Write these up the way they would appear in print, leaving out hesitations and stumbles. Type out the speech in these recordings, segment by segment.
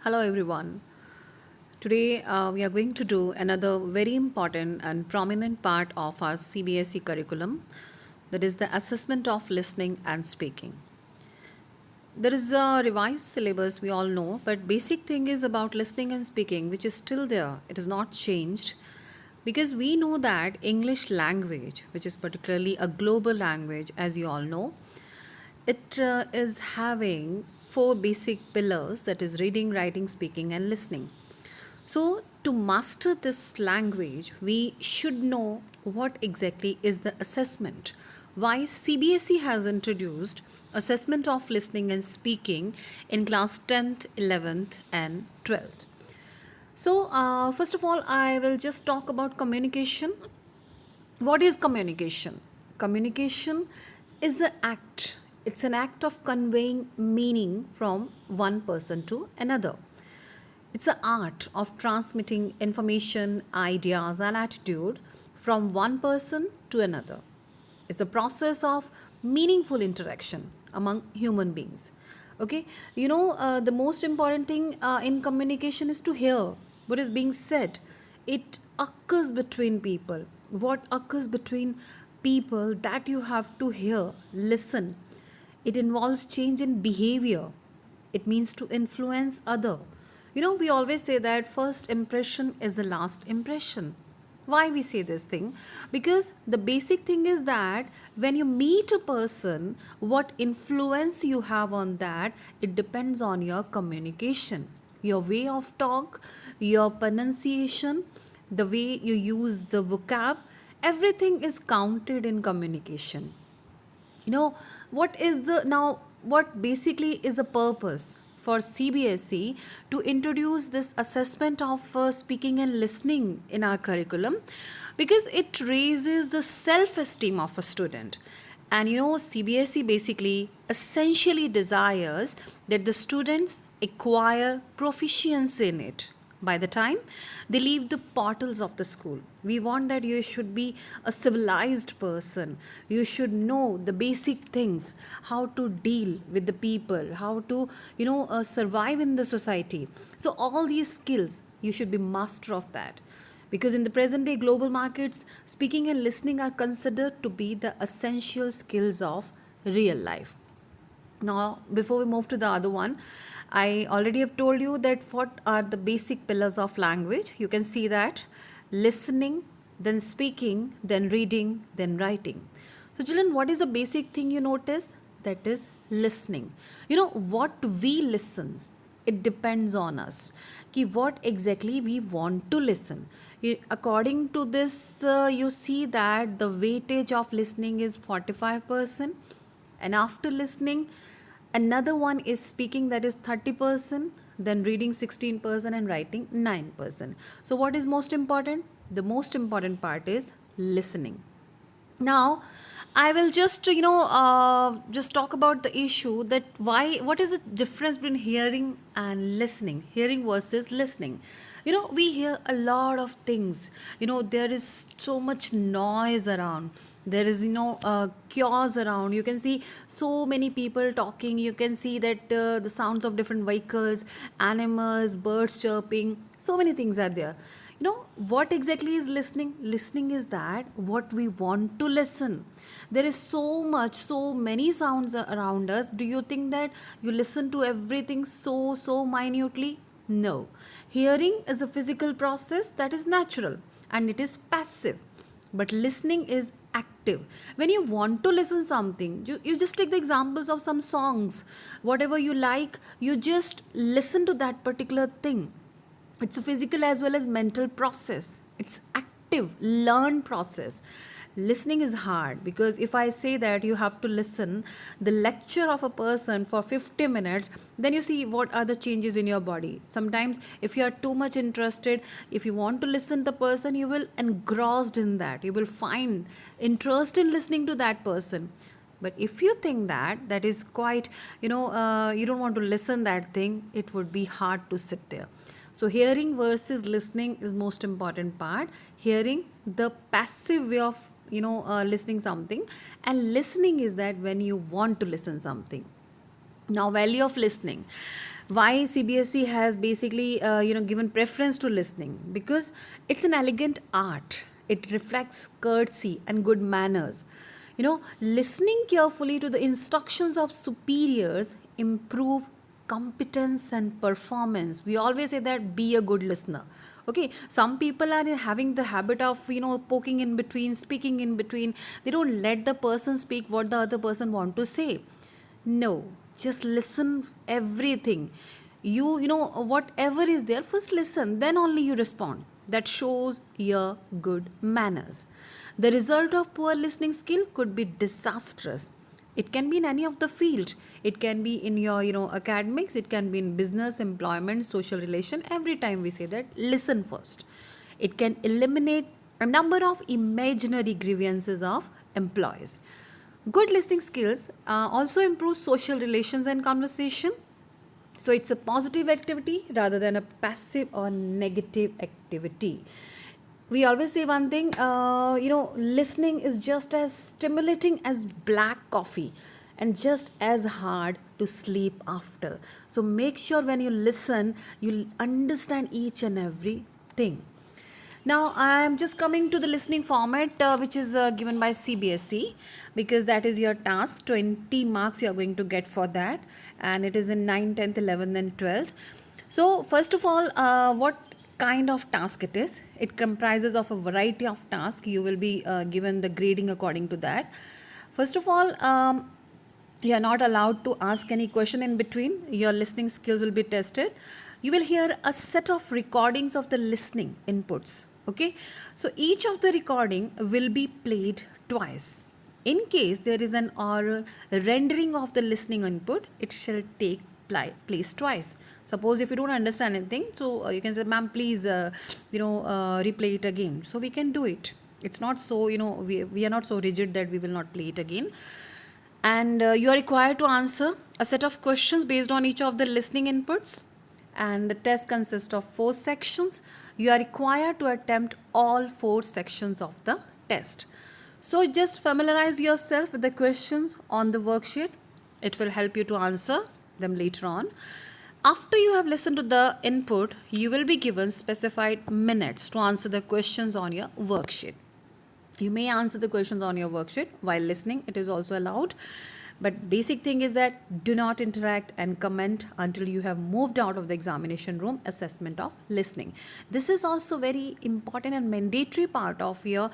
Hello everyone. Today we are going to do another very important and prominent part of our CBSE curriculum, that is the assessment of listening and speaking. There is a revised syllabus, we all know, but basic thing is about listening and speaking, which is still there. It is not changed because we know that English language, which is particularly a global language, as you all know, it is having four basic pillars, that is reading, writing, speaking, and listening. So, to master this language, we should know what exactly is the assessment. Why CBSE has introduced assessment of listening and speaking in class 10th, 11th, and 12th. So, first of all, I will just talk about communication. What is communication? Communication is the act, it's an act of conveying meaning from one person to another. It's an art of transmitting information, ideas, and attitude from one person to another. It's a process of meaningful interaction among human beings. Okay, the most important thing in communication is to hear what is being said. It occurs between people. What occurs between people, that you have to hear, listen. It involves change in behavior. It means to influence other. We always say that first impression is the last impression. Why we say this thing? Because the basic thing is that when you meet a person, what influence you have on that, it depends on your communication, your way of talk, your pronunciation, the way you use the vocab. Everything is counted in communication. What is the now what basically is the purpose for CBSE to introduce this assessment of speaking and listening in our curriculum? Because it raises the self esteem of a student. And CBSE basically essentially desires that the students acquire proficiency in it by the time they leave the portals of the school. We want that you should be a civilized person. You should know the basic things, how to deal with the people, how to survive in the society. So all these skills, you should be master of that, because in the present day global markets, speaking and listening are considered to be the essential skills of real life. Now, before we move to the other one, I already have told you that what are the basic pillars of language. You can see that listening, then speaking, then reading, then writing. So, children, what is the basic thing you notice? That is listening. What we listens, it depends on us. Ki what exactly we want to listen. According to this, you see that the weightage of listening is 45%, and after listening, another one is speaking, that is 30%, then reading 16%, and writing 9%. So what is most important? The most important part is listening. Now I will just talk about the issue that what is the difference between hearing and listening, hearing versus listening. We hear a lot of things. There is so much noise around. There is chaos around. You can see so many people talking. You can see that the sounds of different vehicles, animals, birds chirping, so many things are there. What exactly is listening? Listening is that what we want to listen. There is so many sounds around us. Do you think that you listen to everything so minutely? No. Hearing is a physical process that is natural and it is passive. But listening is active. When you want to listen something, you just take the examples of some songs. Whatever you like, you just listen to that particular thing. It's a physical as well as mental process. It's active, learn process. Listening is hard because if I say that you have to listen the lecture of a person for 50 minutes, then you see what are the changes in your body. Sometimes if you are too much interested, if you want to listen to the person, you will engrossed in that. You will find interest in listening to that person. But if you think that that is quite, you don't want to listen that thing, it would be hard to sit there. So hearing versus listening is most important part. Hearing, the passive way of listening something, and listening is that when you want to listen something. Now, value of listening. Why CBSE has basically given preference to listening? Because it's an elegant art. It reflects courtesy and good manners. Listening carefully to the instructions of superiors improve competence and performance. We always say that be a good listener. Okay, some people are having the habit of poking in between, speaking in between. They don't let the person speak what the other person want to say. No, just listen everything. You know whatever is there, first listen, then only you respond. That shows your good manners. The result of poor listening skill could be disastrous. It can be in any of the field. It can be in your academics, it can be in business, employment, social relation. Every time we say that, listen first. It can eliminate a number of imaginary grievances of employees. Good listening skills also improve social relations and conversation. So it's a positive activity rather than a passive or negative activity. We always say one thing, listening is just as stimulating as black coffee and just as hard to sleep after. So make sure when you listen, you understand each and every thing. Now, I am just coming to the listening format which is given by CBSE, because that is your task. 20 marks you are going to get for that, and it is in 9th, 10th, 11th, and 12th. So, first of all, what kind of task it is? It comprises of a variety of tasks. You will be given the grading according to that. First of all, you are not allowed to ask any question in between. Your listening skills will be tested. You will hear a set of recordings of the listening inputs. Okay, so each of the recording will be played twice. In case there is an oral rendering of the listening input, it shall take place twice. Suppose if you don't understand anything, so you can say, ma'am, please replay it again. So we can do it. It's not so, we are not so rigid that we will not play it again. And you are required to answer a set of questions based on each of the listening inputs, and the test consists of 4 sections. You are required to attempt all 4 sections of the test. So just familiarize yourself with the questions on the worksheet. It will help you to answer them later on. After you have listened to the input, you will be given specified minutes to answer the questions on your worksheet. You may answer the questions on your worksheet while listening, it is also allowed. But basic thing is that do not interact and comment until you have moved out of the examination room. Assessment of listening. This is also very important and mandatory part of your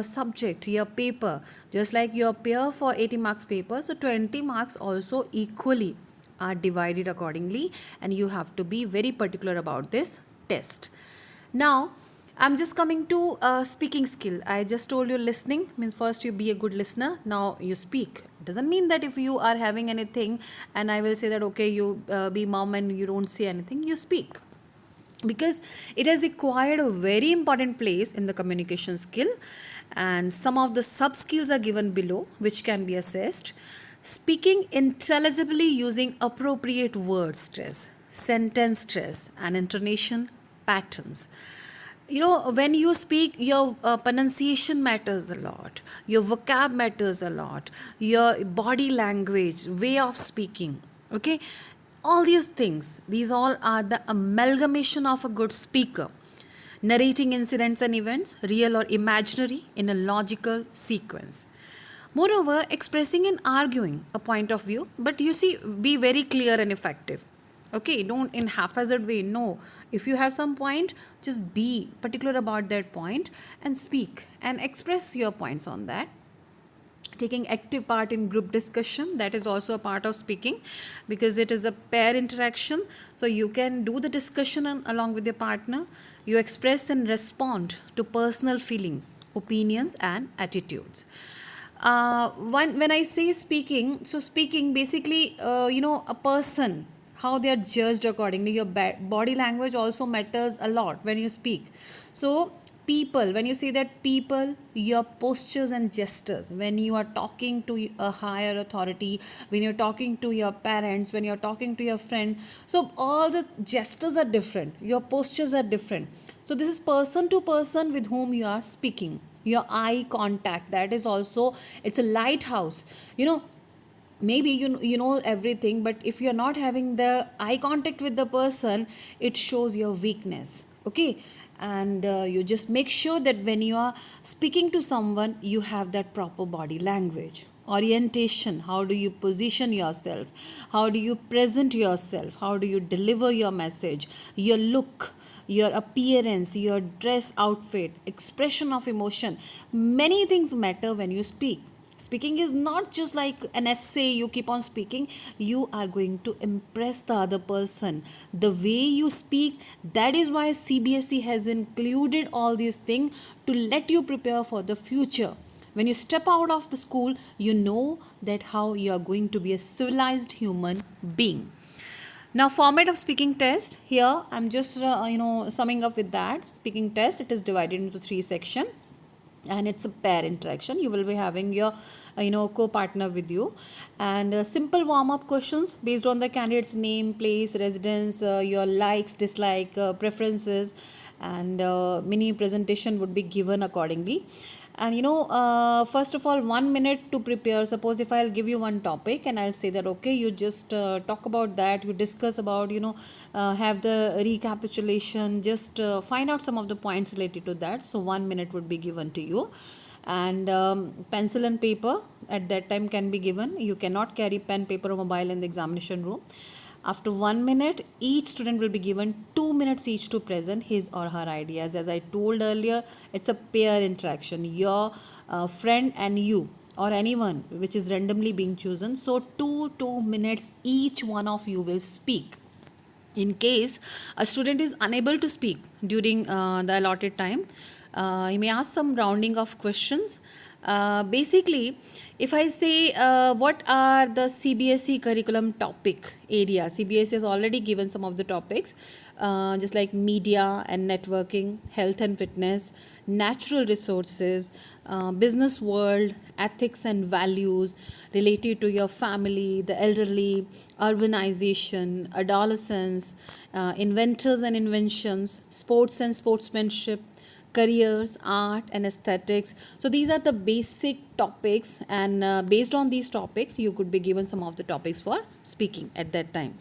subject, your paper. Just like you appear for 80 marks paper, so 20 marks also equally are divided accordingly, and you have to be very particular about this test. Now, I'm just coming to speaking skill. I just told you listening means first you be a good listener. Now you speak. It doesn't mean that if you are having anything and I will say that okay, you be mom and you don't say anything, you speak. Because it has acquired a very important place in the communication skill, and some of the sub skills are given below which can be assessed. Speaking intelligibly using appropriate word stress, sentence stress, and intonation patterns. When you speak, your pronunciation matters a lot, your vocab matters a lot, your body language, way of speaking. Okay, all these things, these all are the amalgamation of a good speaker. Narrating incidents and events, real or imaginary, in a logical sequence. Moreover, expressing and arguing a point of view, but you see, be very clear and effective. Okay, don't in haphazard way. No, if you have some point, just be particular about that point and speak and express your points on that. Taking active part in group discussion, that is also a part of speaking, because it is a pair interaction. So you can do the discussion along with your partner. You express and respond to personal feelings, opinions, and attitudes. When I say speaking, so speaking basically, a person, how they are judged accordingly. Your body language also matters a lot when you speak. So people, when you say that people, your postures and gestures, when you are talking to a higher authority, when you're talking to your parents, when you're talking to your friend, so all the gestures are different, your postures are different. So this is person to person with whom you are speaking. Your eye contact, that is also, it's a lighthouse. maybe you know everything, but if you're not having the eye contact with the person, it shows your weakness. Okay, and you just make sure that when you are speaking to someone, you have that proper body language, orientation, how do you position yourself, how do you present yourself, how do you deliver your message, your look, your appearance, your dress outfit, expression of emotion. Many things matter when you speak. Speaking is not just like an essay you keep on speaking. You are going to impress the other person. The way you speak, that is why CBSE has included all these things to let you prepare for the future. When you step out of the school, you know that how you are going to be a civilized human being. Now, format of speaking test, here I'm just summing up with that. Speaking test, it is divided into three sections, and it's a pair interaction. You will be having your co-partner with you, and simple warm-up questions based on the candidate's name, place, residence, your likes, dislike, preferences, and mini presentation would be given accordingly. And first of all, 1 minute to prepare. Suppose if I'll give you one topic and I'll say that okay, you just talk about that, you discuss about, have the recapitulation, just find out some of the points related to that. So 1 minute would be given to you, and pencil and paper at that time can be given. You cannot carry pen, paper or mobile in the examination room. After 1 minute, each student will be given 2 minutes each to present his or her ideas. As I told earlier, it's a pair interaction. Your friend and you, or anyone which is randomly being chosen. So 2 minutes each one of you will speak. In case a student is unable to speak during the allotted time, you may ask some rounding of questions. Basically, if I say what are the CBSE curriculum topic area, CBSE has already given some of the topics, just like media and networking, health and fitness, natural resources, business world, ethics and values related to your family, the elderly, urbanization, adolescence, inventors and inventions, sports and sportsmanship, careers, art and aesthetics. So these are the basic topics, and based on these topics you could be given some of the topics for speaking at that time.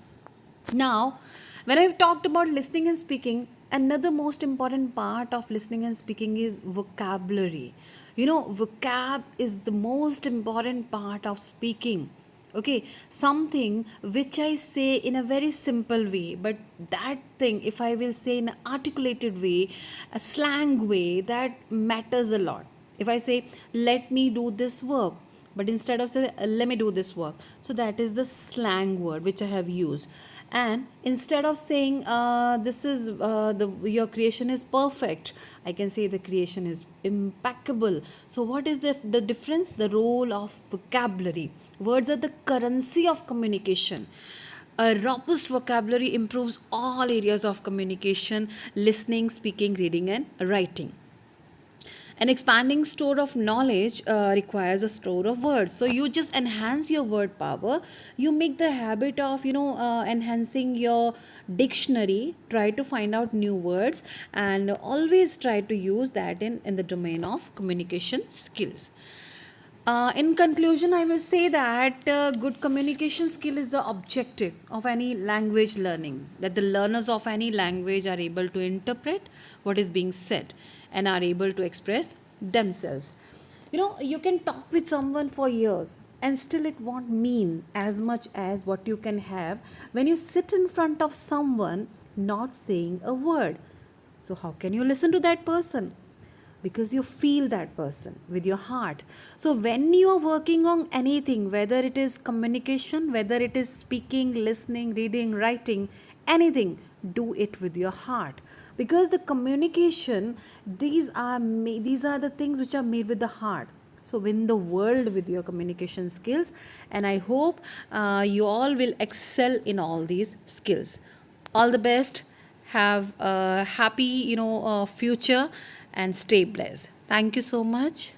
Now, when I've talked about listening and speaking, another most important part of listening and speaking is vocabulary. Vocab is the most important part of speaking. Okay, something which I say in a very simple way, but that thing, if I will say in an articulated way, a slang way, that matters a lot. If I say, let me do this work, but instead of saying let me do this work, so that is the slang word which I have used. And instead of saying this is the your creation is perfect, I can say the creation is impeccable. So what is the difference? The role of vocabulary. Words are the currency of communication. A robust vocabulary improves all areas of communication: listening, speaking, reading and writing. An expanding store of knowledge requires a store of words. So you just enhance your word power. You make the habit of enhancing your dictionary. Try to find out new words and always try to use that in the domain of communication skills. In conclusion, I will say that good communication skill is the objective of any language learning, that the learners of any language are able to interpret what is being said and are able to express themselves. You can talk with someone for years and still it won't mean as much as what you can have when you sit in front of someone not saying a word. So, how can you listen to that person? Because you feel that person with your heart. So when you are working on anything, whether it is communication, whether it is speaking, listening, reading, writing, anything, do it with your heart, because the communication, these are the things which are made with the heart. So win the world with your communication skills, and I hope you all will excel in all these skills. All the best. Have a happy future and stay blessed. Thank you so much.